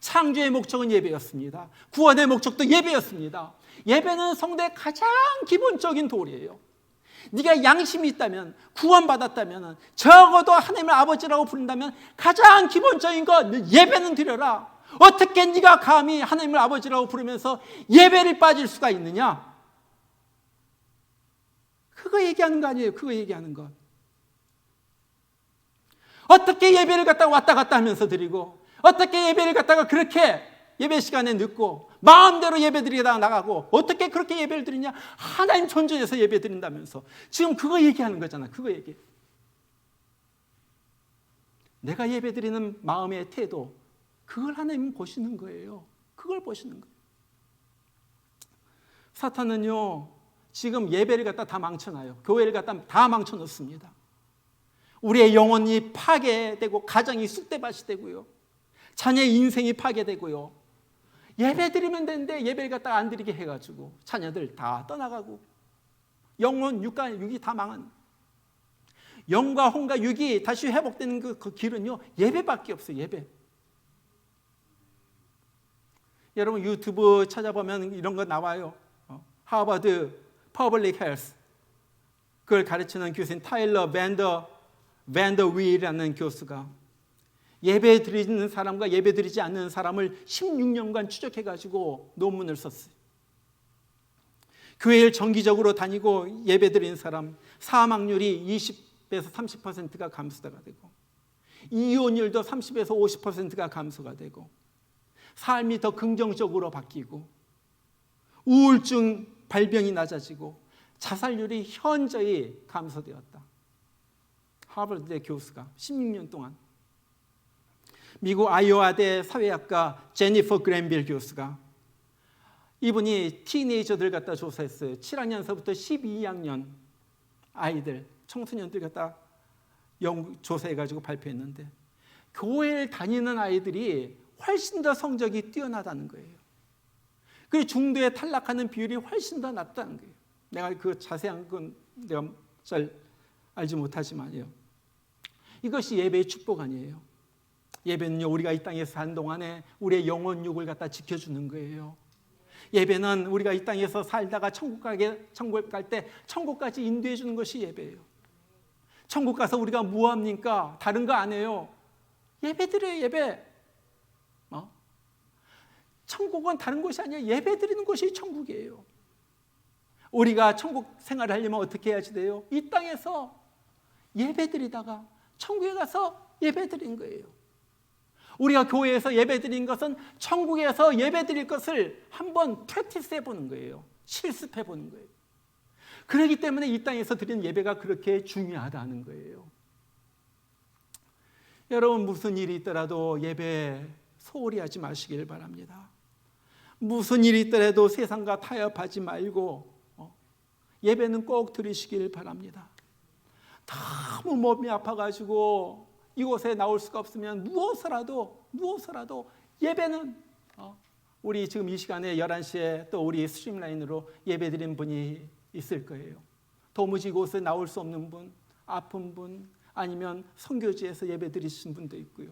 창조의 목적은 예배였습니다. 구원의 목적도 예배였습니다. 예배는 성도의 가장 기본적인 도리예요. 네가 양심이 있다면, 구원받았다면, 적어도 하나님을 아버지라고 부른다면 가장 기본적인 것 예배는 드려라. 어떻게 네가 감히 하나님을 아버지라고 부르면서 예배를 빠질 수가 있느냐? 그거 얘기하는 거 아니에요. 그거 얘기하는 것. 어떻게 예배를 갖다가 왔다 갔다 하면서 드리고, 어떻게 예배를 갖다가 그렇게 예배 시간에 늦고 마음대로 예배 드리다가 나가고 어떻게 그렇게 예배를 드리냐? 하나님 존중해서 예배 드린다면서. 지금 그거 얘기하는 거잖아. 그거 얘기. 내가 예배 드리는 마음의 태도, 그걸 하나님 보시는 거예요. 그걸 보시는 거예요. 사탄은요 지금 예배를 갖다 다 망쳐놔요. 교회를 갖다 다 망쳐놓습니다. 우리의 영혼이 파괴되고 가정이 쑥대밭이 되고요. 자녀의 인생이 파괴되고요. 예배 드리면 되는데 예배를 갖다가 안 드리게 해가지고 자녀들 다 떠나가고 영혼, 육이 다 망한. 영과 혼과 육이 다시 회복되는 그 길은요 예배밖에 없어요. 예배. 여러분 유튜브 찾아보면 이런 거 나와요. 하버드 퍼블릭 헬스 그걸 가르치는 교수인 타일러 밴더 위라는 교수가 예배 드리는 사람과 예배 드리지 않는 사람을 16년간 추적해가지고 논문을 썼어요. 교회를 정기적으로 다니고 예배 드리는 사람 사망률이 20에서 30%가 감소가 되고 이혼율도 30에서 50%가 감소가 되고 삶이 더 긍정적으로 바뀌고 우울증 발병이 낮아지고 자살률이 현저히 감소되었다. 하버드대 교수가 16년 동안. 미국 아이오와대 사회학과 제니퍼 그랜빌 교수가 이분이 티네이저들 갖다 조사했어요. 7학년서부터 12학년 아이들, 청소년들 갖다 조사해가지고 발표했는데 교회를 다니는 아이들이 훨씬 더 성적이 뛰어나다는 거예요. 그리고 중도에 탈락하는 비율이 훨씬 더 낮다는 거예요. 내가 그 자세한 건 내가 잘 알지 못하지만요. 이것이 예배의 축복 아니에요. 예배는요 우리가 이 땅에 사는 동안에 우리의 영혼 육을 갖다 지켜주는 거예요. 예배는 우리가 이 땅에서 살다가 천국 갈 때 천국까지 인도해 주는 것이 예배예요. 천국 가서 우리가 뭐 합니까? 다른 거 안 해요. 예배 드려요. 예배. 천국은 다른 곳이 아니라 예배 드리는 곳이 천국이에요. 우리가 천국 생활을 하려면 어떻게 해야지 돼요? 이 땅에서 예배 드리다가 천국에 가서 예배 드린 거예요. 우리가 교회에서 예배 드린 것은 천국에서 예배 드릴 것을 한번 프랙티스 해보는 거예요. 실습해 보는 거예요. 그렇기 때문에 이 땅에서 드리는 예배가 그렇게 중요하다는 거예요. 여러분 무슨 일이 있더라도 예배 소홀히 하지 마시길 바랍니다. 무슨 일이 있더라도 세상과 타협하지 말고 예배는 꼭 드리시길 바랍니다. 너무 몸이 아파가지고 이곳에 나올 수가 없으면 누워서라도 예배는 우리 지금 이 시간에 11시에 또 우리 스트림라인으로 예배드린 분이 있을 거예요. 도무지 이곳에 나올 수 없는 분, 아픈 분, 아니면 선교지에서 예배드리신 분도 있고요.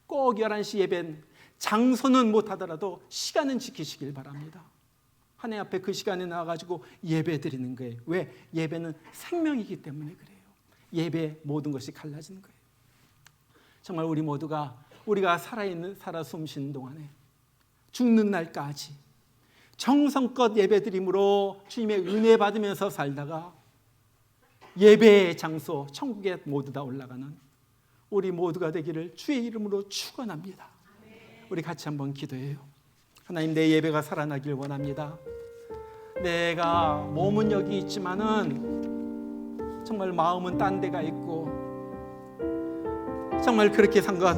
꼭 11시 예배는 장소는 못하더라도 시간은 지키시길 바랍니다. 하나님 앞에 그 시간에 나와가지고 예배드리는 거예요. 왜? 예배는 생명이기 때문에 그래요. 예배 모든 것이 갈라지는 거예요. 정말 우리 모두가 우리가 살아 숨쉬는 동안에 죽는 날까지 정성껏 예배드림으로 주님의 은혜 받으면서 살다가 예배의 장소 천국에 모두 다 올라가는 우리 모두가 되기를 주의 이름으로 축원합니다. 우리 같이 한번 기도해요. 하나님, 내 예배가 살아나길 원합니다. 내가 몸은 여기 있지만은 정말 마음은 딴 데가 있고 정말 그렇게 산 것,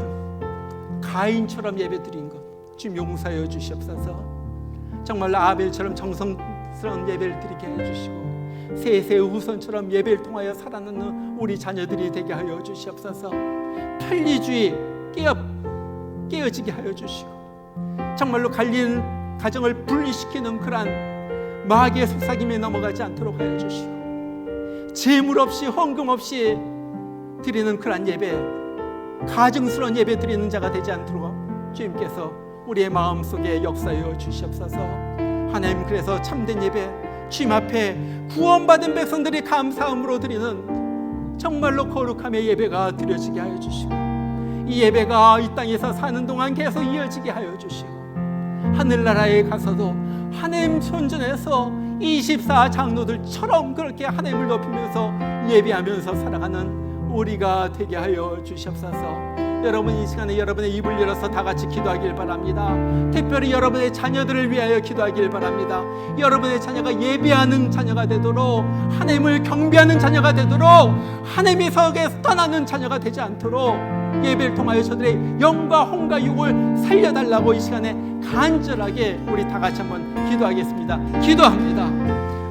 가인처럼 예배드린 것 주님 용서하여 주시옵소서. 정말 아벨처럼 정성스러운 예배를 드리게 해주시고 세세 후손처럼 예배를 통하여 살아나는 우리 자녀들이 되게 하여 주시옵소서. 편리주의 깨어지게 하여 주시고 정말로 갈리는 가정을 분리시키는 그러한 마귀의 속삭임에 넘어가지 않도록 하여 주시고 재물 없이 헌금 없이 드리는 그러한 예배, 가증스러운 예배 드리는 자가 되지 않도록 주님께서 우리의 마음속에 역사하여 주시옵소서. 하나님, 그래서 참된 예배, 주님 앞에 구원받은 백성들이 감사함으로 드리는 정말로 거룩함의 예배가 드려지게 하여 주시고 이 예배가 이 땅에서 사는 동안 계속 이어지게 하여 주시고 하늘나라에 가서도 하나님 손전에서 24 장로들처럼 그렇게 하나님을 높이면서 예배하면서 살아가는 우리가 되게 하여 주시옵소서. 여러분, 이 시간에 여러분의 입을 열어서 다 같이 기도하길 바랍니다. 특별히 여러분의 자녀들을 위하여 기도하길 바랍니다. 여러분의 자녀가 예배하는 자녀가 되도록, 하나님을 경배하는 자녀가 되도록, 하나님의 속에서 떠나는 자녀가 되지 않도록 예배를 통하여 저들의 영과 혼과 육을 살려달라고 이 시간에 간절하게 우리 다 같이 한번 기도하겠습니다. 기도합니다.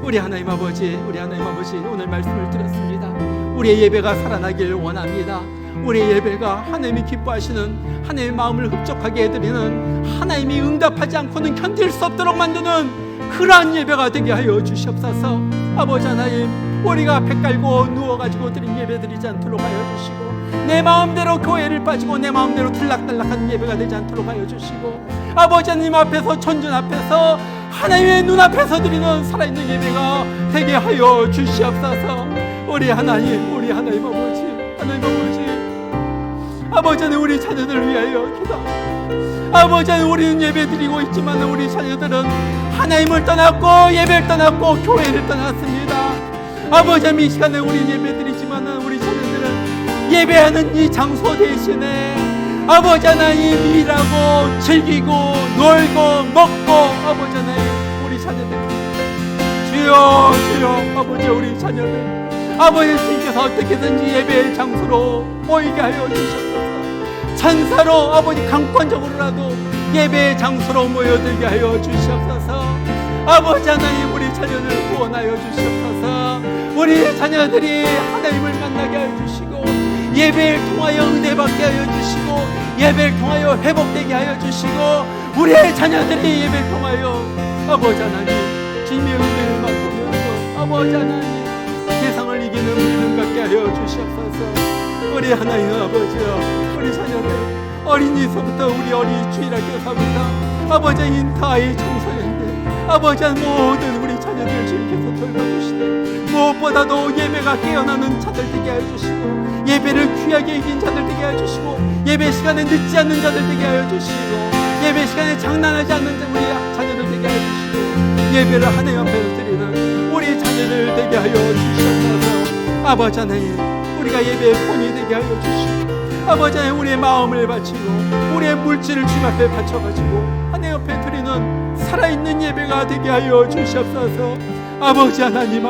우리 하나님 아버지, 오늘 말씀을 드렸습니다. 우리의 예배가 살아나길 원합니다. 우리의 예배가 하나님이 기뻐하시는, 하나님의 마음을 흡족하게 해드리는, 하나님이 응답하지 않고는 견딜 수 없도록 만드는 그러한 예배가 되게 하여 주시옵소서. 아버지 하나님, 우리가 배 깔고 누워가지고 드린 예배 드리지 않도록 하여 주시고 내 마음대로 교회를 빠지고 내 마음대로 들락달락하는 예배가 되지 않도록 하여 주시고 아버지 하나님 앞에서, 천전 앞에서, 하나님의 눈앞에서 드리는 살아있는 예배가 되게 하여 주시옵소서. 우리 하나님 아버지, 아버지 하나님, 우리 자녀들을 위하여 기도합니다. 아버지 하나님, 우리는 예배 드리고 있지만 우리 자녀들은 하나님을 떠났고 예배를 떠났고 교회를 떠났습니다. 아버지 하나님, 이 시간에 우리 예배 드리지만 우리 자녀들은 예배하는 이 장소 대신에 아버지 하나님 일하고 즐기고 놀고 먹고 아버지 하나님 우리 자녀들 주여 아버지, 우리 자녀들 아버지 주님께서 어떻게든지 예배의 장소로 모이게 하여 주시옵소서. 천사로 아버지 강권적으로라도 예배의 장소로 모여들게 하여 주시옵소서. 아버지 하나님, 우리 자녀들을 구원하여 주시옵소서. 우리 자녀들이 하나님을 만나게 하여 주시고 예배를 통하여 은혜 받게 하여 주시고 예배를 통하여 회복되게 하여 주시고 우리의 자녀들이 예배를 통하여 아버지 하나님 주님의 은혜를 맛보면서 아버지 하나님 세상을 이기는 믿음 갖게 하여 주시옵소서. 우리 하나님 아버지여, 우리 자녀들 어린이서부터 우리 어린이 주일학교서부터 아버지 인타의 청소년들 아버지 모든 우리 자녀들 주님께서 돌봐주시되 무엇보다도 예배가 깨어나는 자들 되게 하여 주시고 예배를 귀하게 이긴 자들 되게 하여 주시고 예배 시간에 늦지 않는 자들 되게 하여 주시고 예배 시간에 장난하지 않는 우리 자녀들 되게 하여 주시고 예배를 하나님 앞에서 드리는 우리 자녀들 되게 하여 주시옵소서. 아버지 하나님, 우리가 예배의 본이 되게 하여 주시고 아버지 하나님, 우리의 마음을 바치고 우리의 물질을 주님 앞에 바쳐가지고 하나님 앞에 드리는 살아있는 예배가 되게 하여 주시옵소서. 아버지 하나님,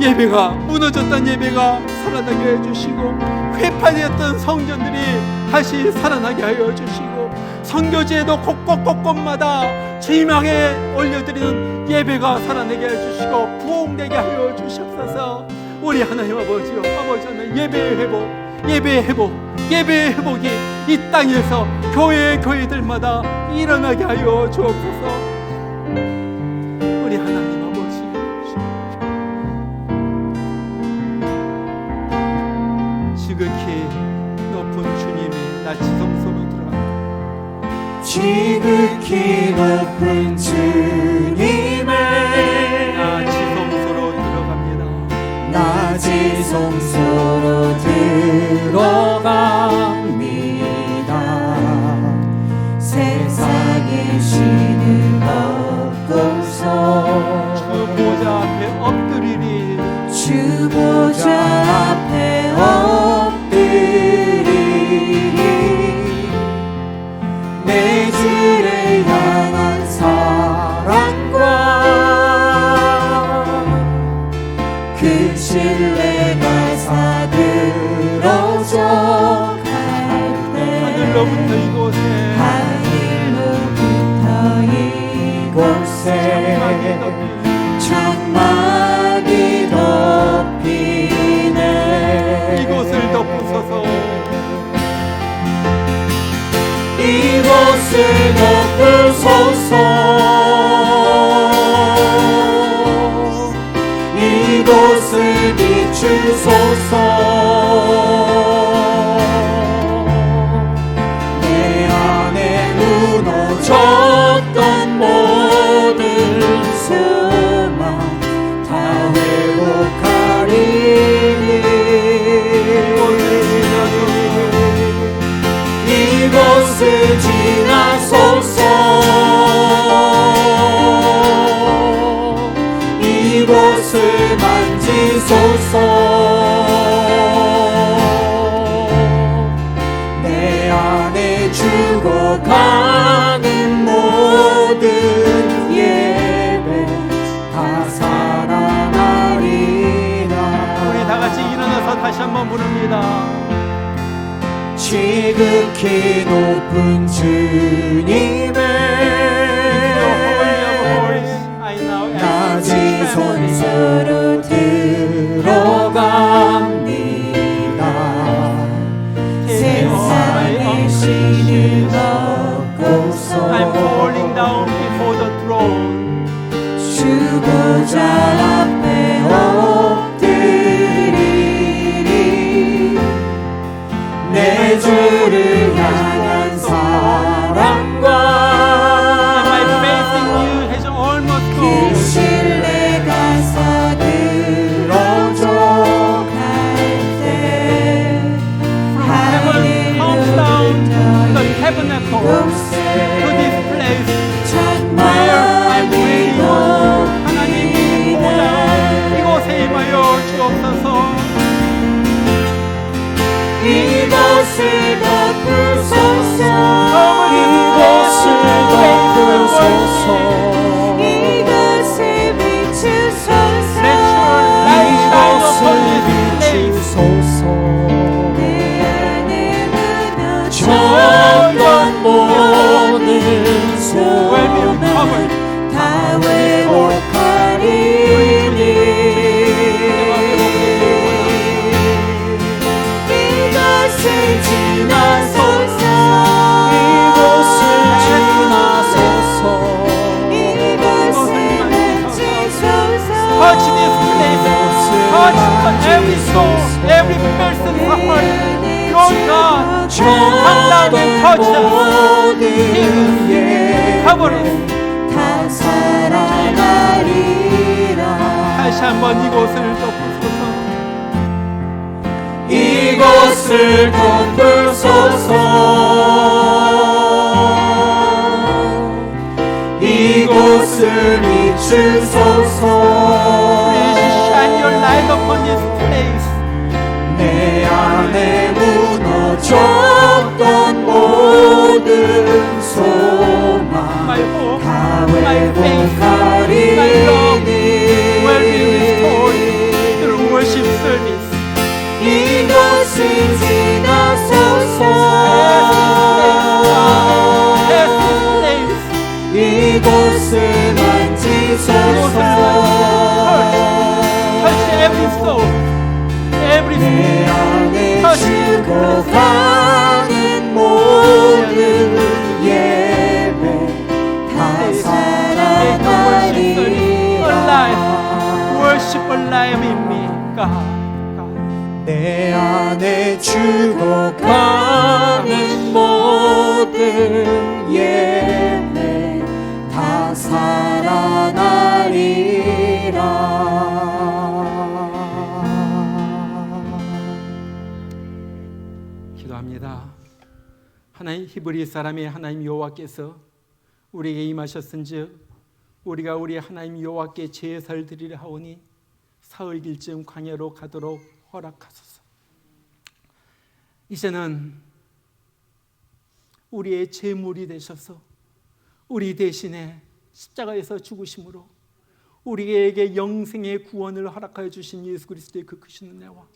예배가 무너졌던 예배가 살아나게 해주시고 회파되었던 성전들이 다시 살아나게 하여 주시고 선교지에도 곳곳곳곳마다 주님에게 올려드리는 예배가 살아내게 해주시고 부흥되게 하여 주시옵소서. 우리 하나님 아버지요, 아버지는 예배의 회복, 예배의 회복, 예배의 회복이 이 땅에서 교회들마다 일어나게 하여 주옵소서. 우리 하나님 아버지, 지극히 높은 주님의 나 지성소로 들어갑니다. 지극히 높은 주님의 나 지성소로 들어갑니다. 나 지성소로 들어갑니다. 세상의 신을 벗고서 주 보좌 앞에 엎드리리. 주 보좌 앞에 엎드리리. 내 주를 향한 사랑과 그 신뢰가 사들어져 갈 때 하늘로부터 이곳에 장막이 덮이네. 이곳을 덮으소서. 이곳을 덮으소서. 이곳을 비추소서. 내 안에 무너졌던 모든 소망 다 회복하리니. 이곳을 지나소서. 이곳을 만지소서. 내 안에 죽어가는 모든 예배 다 살아나리라. 우리 다 같이 일어나서 다시 한번 부릅니다. 지극히 높은 주님의 나 지성소로 들어갑니다. 세상의 신을 벗고서 I'm falling down before the throne. 주 보좌 앞에 엎드리리. 내 주를 향한 사랑과 My faith in you has almost 그 gone. 신뢰가 사들어져 갈 때 Heaven comes down to the tabernacle, to this place where I'm waiting on. 하나님이 보좌 이곳에 임하여 주옵소서. 이곳을 덮으소서. 이곳을 덮으소서. 이곳을 비추소서. 이곳을 비추소서. 내 안에 무너졌던 모든 소망 다 회복하리니. 이곳을 지나소서. 이곳을 지나소서. 이곳을 만지소서. Touch this place. Touch every soul, every person's heart. Lord God, come down and touch us. Cover us. 다 살아나리라. 다시 한번 이곳을 덮으소서. 이곳을 덮으소서. 이곳을 비추소서. Please shine your light upon this place. 내 안에 무너졌던 모든 소망 My hope, 다 my faith, my love will be restored through worship service. 이곳을 지나소서. 이곳을 만지소서. Touch every soul, every 내 안에 죽어가는 모든 예배 다 살아나리라. Worship alive in me, God. 내 안에 죽어가는 모든 예배 다 살아나리라. 기도합니다. 하나님, 히브리 사람의 하나님 여호와께서 우리에게 임하셨은즉 우리가 우리 하나님 여호와께 제사를 드리려 하오니 사흘길쯤 광야로 가도록 허락하소서. 이제는 우리의 제물이 되셔서 우리 대신에 십자가에서 죽으심으로 우리에게 영생의 구원을 허락하여 주신 예수 그리스도의 그 크신 은혜와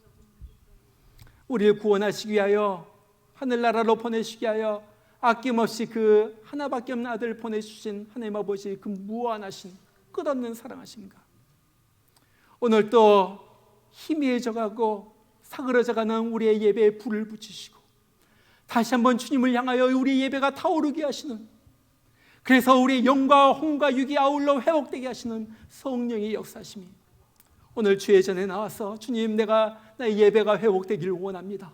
우리를 구원하시기 위하여 하늘나라로 보내시기 위하여 아낌없이 그 하나밖에 없는 아들을 보내주신 하나님 아버지의 그 무한하신 끝없는 사랑하심과 오늘 또 희미해져가고 사그러져가는 우리의 예배에 불을 붙이시고 다시 한번 주님을 향하여 우리 예배가 타오르게 하시는, 그래서 우리의 영과 혼과 육이 아울러 회복되게 하시는 성령의 역사심이 오늘 주의 전에 나와서 주님, 내가 나의 예배가 회복되기를 원합니다.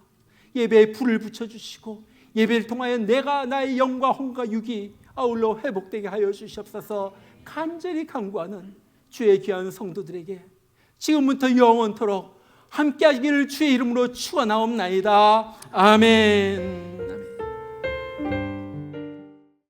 예배에 불을 붙여주시고 예배를 통하여 내가 나의 영과 혼과 육이 아울러 회복되게 하여 주시옵소서. 간절히 간구하는 주의 귀한 성도들에게 지금부터 영원토록 함께하기를 주의 이름으로 축원하옵나이다. 아멘.